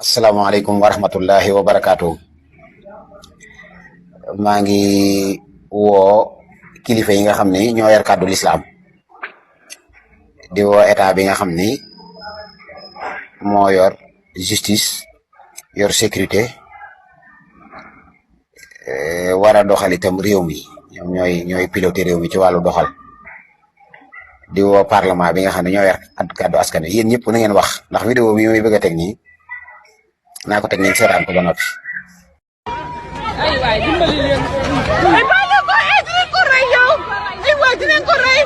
asalaamaaleykum wa rahmatullahi wa barakaatu. maa ngi woo kilifa yi nga xam ni ñoo yor kàddu lislaam di woo état bi nga xam ni moo yor justice yor sécurité war a doxal itam réew mi ñoom ñooy piloté réew mi ci wàllu doxal. di woo parlement bi nga xam ne ñoo yor kàddu askan wi yéen ñëpp na ngeen wax ndax vidéo bi muy bëgg a teg nii naa ko teg ngeen seetaan ko ba noppi. ay waay dimbali leen ay bàyyi leen ko ay dinañ ko rey yow ay waay dinañ ko rey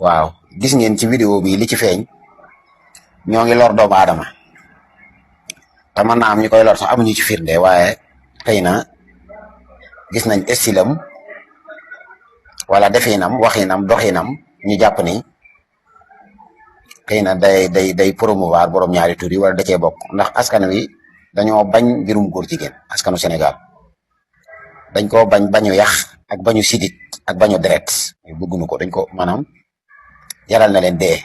waaw gis ngeen ci vidéo bi li ci feeñ ñoo ngi lor doomu aadama te mën naa am ñu koy lor sax amuñu ci firnde waaye xëy na gis nañ estilam wala definam waxinam doxinam ñu jàpp ni xëy na day promouvoir borom ñaari tur yi wala da cee bokk ndax askan wi dañoo bañ mbirum góor jigéen askanu Sénégal dañ ko bañu yax ak bañu sidit ak bañu deret bëgguñu ko dañ ko maanaam jaral na leen dee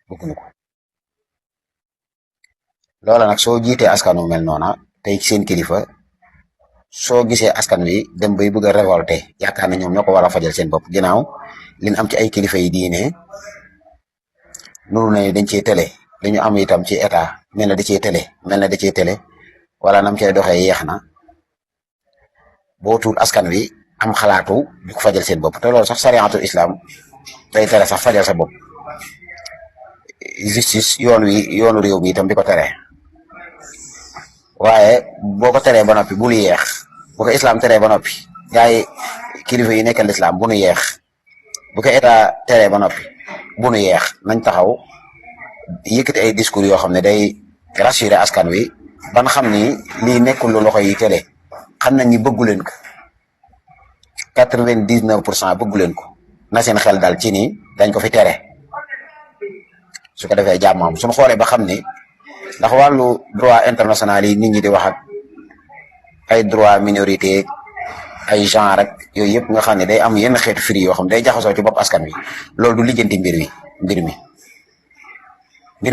bëgguñu ko loola nag soo jiitee askanu mel noona tey seen kilifa soo gisee askan wi dem bay bëgg a révolté yaakaar na ñoom ñoo ko war a fajal seen bopp ginnaaw liñ am ci ay kilifa yi diine nuru na dañ cee télé li ñu am itam ci état mel na da cee télé wala nam cay doxee yeex na boo tuut askan wi am xalaatu di ko fajal seen bopp te loolu sax sariyatul islam day tere sax fajal sa bopp justice yoonu réew mi itam di ko tere waaye boo ko teree ba noppi bu nu yeex bu ko islam teree ba noppi gaay kilifa yi nekkal islam bu nu yeex bu ko état teree ba noppi bu nu yeex nañ taxaw yëkkati ay discours yoo xam ne day rassurer askan wi ban xam ni lii nekkul lu loxo yi télé xam nañ ni bëggu leen ko 99% bëggu leen ko na seen xel dal ci ni dañ ko fi tere su ko defee jàmmam suñu xoolee ba xam ni ndax wàllu droit international yi nit ñi di wax ak ay droit minorité ay genre rek yooyu yëpp nga xam ne day am yenn xeetu firi yoo xam day jaxasoo ci bopp askan wi loolu du lijjanti mbir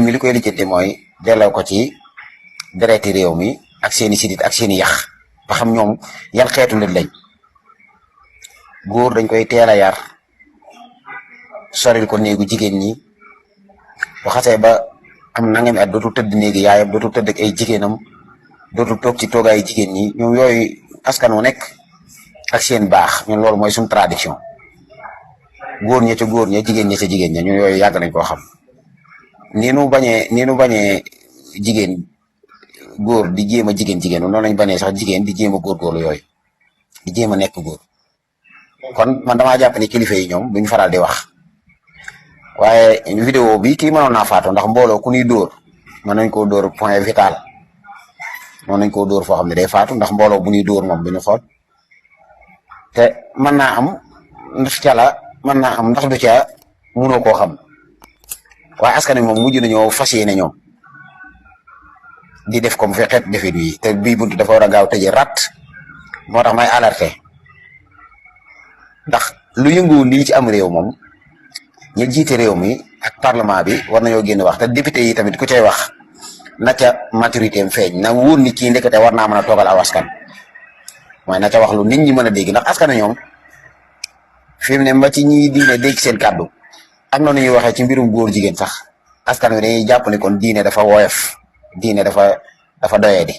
mi li koy lijjanti mooy delloo ko ci dereti réew mi ak seeni sidit ak seeni yax ba xam ñoom yan xeetu nit lañ góor dañ koy teel a yar soril ko néegu jigéen ñi bu xasee ba am nangami at dootul tëdd néegi yaayam dootul tëdd ak ay jigéenam dootul toog ci toogaayu jigéen ñi ñoom yooyu askan wu nekk ak seen baax ñun loolu mooy suñu tradition góor ña ca góor ña jigéen ña ca jigéen ña ñun yooyu yàgg nañ koo xam ni nu bañee jigéen góor di jéem a jigéen noonu lañ bañee sax jigéen di jéem a góorgóorlu yooyu di jéem a nekk góor kon man damaa jàpp ni kilifa yi ñoom duñ faral di wax waaye vidéo bi kii mënoon naa faatu ndax mbooloo ku ñuy dóor mën nañ koo dóor point vital mën nañ koo dóor foo xam ne day faatu ndax mbooloo bu ñuy dóor moom duñu xool te mën naa am ndax mën naa am ndax du ca mënoo koo xam waaye askan wi moom mujj nañoo fas yéene ñoom di def comme fi xeet defit wi te bii buntu dafa war a gaaw tëje rat moo tax may alerter ndax lu yëngu lii ci am réew moom ñi jiite réew mi ak parlement bi war nañoo génn wax te député yi tamit ku cay wax na ca maturité am feeñ na wóor ni kii ndekete war naa mën a toogal aw askan mooy na ca wax lu nit ñi mën a dégg ndax askan ñoom fi mu ne ba ci ñi diine dégg seen kàddu am na nu ñuy waxee ci mbirum góor jigéen sax askan wi dañuy jàpp ni kon diine dafa woyof diine dafa doyee di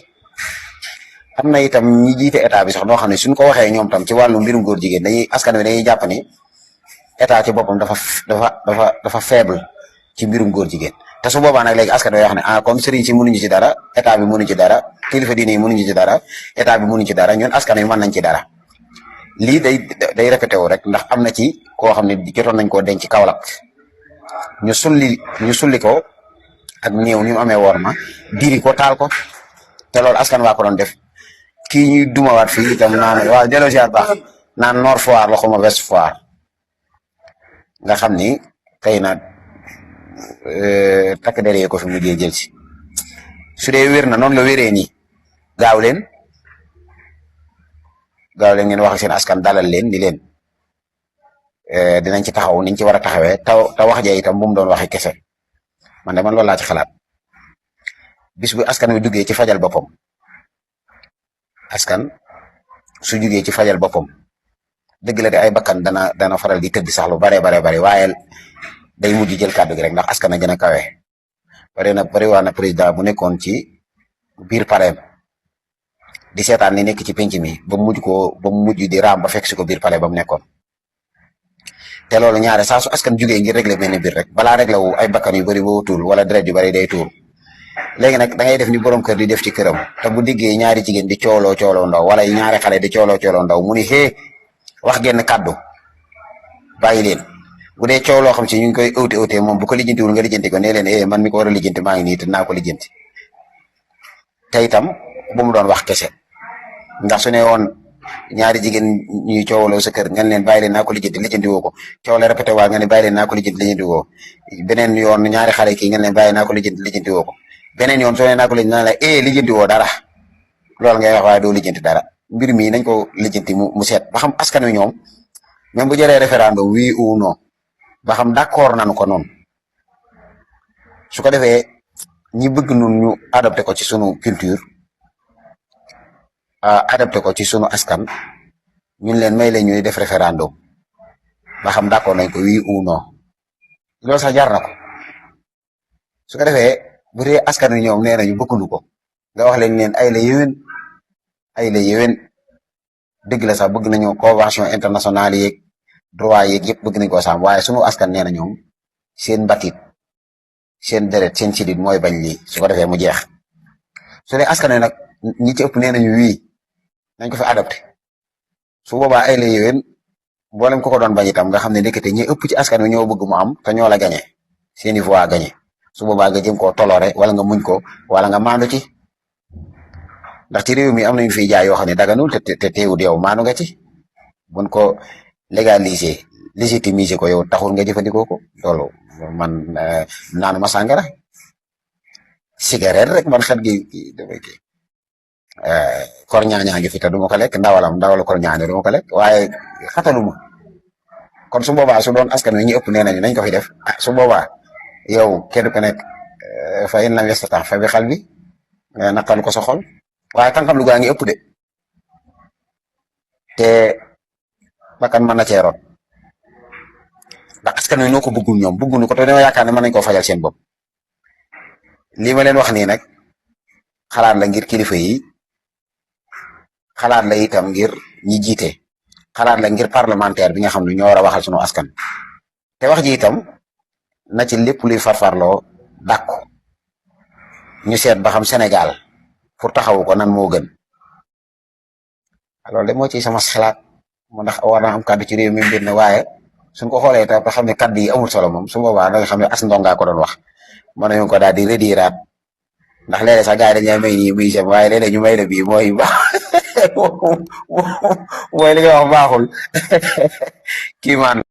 am na itam ñi jiite état bi sax noo xam ne suñ ko waxee ñoom tam ci wàllu mbirum góor jigéen askan wi dañuy jàpp ni état ci boppam dafa faible ci mbirum góor jigéen te su boobaa nag léegi askan wi wax ne comme sëriñ si mënuñu ci dara état bi mënuñu ci dara kilifa diine yi mënuñu ci dara état bi mënuñu ci dara ñun askan wi mën nañ ci dara lii day répété wu rek ndax am na ci koo xam ne jotoon nañ koo denc Kaolack ñu sulli ko ak néew ni mu amee woor ma diri ko taal ko te loolu askan waa ko doon def kii ñuy dumawaat fii itam naan waaw delloo ziar baax naan Nord Foire la xuma West Foire nga xam ni tey na takk deree ko fi mujjee jël si su dee wér na noonu la wéree nii gaaw leen ngeen wax seen askan dalal leen ni leen dinañ ci taxaw niñ ci war a taxawee te wax ja itam bu mu doon waxi kese man de man loolu laa ci xalaat bis bu askan wi duggee ci fajal boppam askan su jugee ci fajal boppam dëgg la de ay bakkan dana faral di tëdd sax lu bare waaye day mujj jël kàddu gi rek ndax askan a gën a kawe bari waa na président bu nekkoon ci biir pareem di seetaan ni nekk ci penc mi ba mu mujj di raam ba fekk si ko biir pale ba mu nekkoon te loolu ñaare saa su askan jugee ngir régler benn biir rek balaa régler wu ay bakkan yu bari boo tuur wala deret yu bari day tuur léegi nag da ngay def ni borom kër di def ci këram te bu diggee ñaari jigéen di cooloo ndaw wala ñaari xale di cooloo ndaw mu ni xee wax genn kàddu bàyyi leen bu dee coow loo xam si ñu ngi koy ëwte moom bu ko lijjantiwul nga lijjanti ko nee leen man mi ko war a lijjanti maa ngi nii te naa ko lijjanti te itam bu mu doon wax kese ndax su ne woon ñaari jigéen ñuy coowaloo sa kër nga leen bàyyi leen naa ko lijjanti woo ko coow la répété waa nga ne bàyyi leen naa ko lijjanti woo beneen yoon ñaari xale kii nga leen bàyyi naa ko lijjanti woo ko beneen yoon soo ne naa ko lijjanti naa la lijjanti woo dara loolu ngay wax waaye doo lijjanti dara mbir mi nañ ko lijjanti mu seet ba xam askan wi ñoom même bu jëree référendum oui ou non ba xam d'accord nañu ko noonu su ko defee ñi bëgg nun ñu adopté ko ci sunu culture adopté ko ci sunu askan ñun leen may leen ñuy def référendum ba xam d'accord nañ ko oui ou non loolu sax jar na ko su ko defee bu dee askan wi ñoom nee nañu bëgguñu ko nga wax leen ay la yéwén dëgg la sax bëgg nañu convention internationale yeeg droit yeeg yëpp bëgg nañ koo saam waaye sunu askan nee na ñoom seen mbatit seen deret seen sidit mooy bañ lii su ko defee mu jeex su dee askan wi nag ñi ci ëpp nee nañu wii nañ ko fi adopté su boobaa ay la yéwén mboolem ko doon bañ itam nga xam ne ndekete ñi ëpp ci askan wi ñoo bëgg mu am te ñoo la gañe seeni voix gañe su boobaa nga jëm koo toloré wala nga muñ ko wala nga maandu ci ndax ci réew mi am nañu fiy jaay yoo xam ne daganul te teewul yow maandu nga ci buñ ko légaliser légitimiser ko yow taxul nga jëfandikoo ko loolu man naanu ma sàngara cigarette rek man xet gi damay kii kor ñaañaa ngi fi te du ma ko lekk ndawalu kor ñaaña du ma ko lekk waaye xataluma kon su boobaa su doon askan wi ñu ëpp nee nañu nañ ko fi def su boobaa yow kenn ku nekk fa in lam yastata fa bi xal bi naqal ko sa xol waaye tànkam lu gaa ngi ëpp de te bakkan mën na cee rot ndax askan wi noo ko bëggul ñoom bëgguñu ko te dañoo yaakaar ne mën nañ koo fajal seen bopp lii ma leen wax nii nag xalaat la ngir kilifa yi xalaat la itam ngir ñi jiite xalaat la ngir parlementaire bi nga xam ne ñoo war a waxal sunu askan te wax ji itam na ci lépp luy farfarloo dàkku ñu seet ba xam Sénégal pour taxawu ko nan moo gën loolu de moo ci sama xalaat moo ndax war na am kàddu ci réew mi mbir ne waaye suñ ko xoolee itam ba xam ne kàddu yi amul solo moom su boobaa da nga xam ne as ndongaa ko doon wax mën nañu ko daal di rediraat ndax léeg-léeg sax gars yi dañuy may nii muy sem waaye léeg-léeg ñu may la bii mooy baax mooy li nga wax baaxul kii maan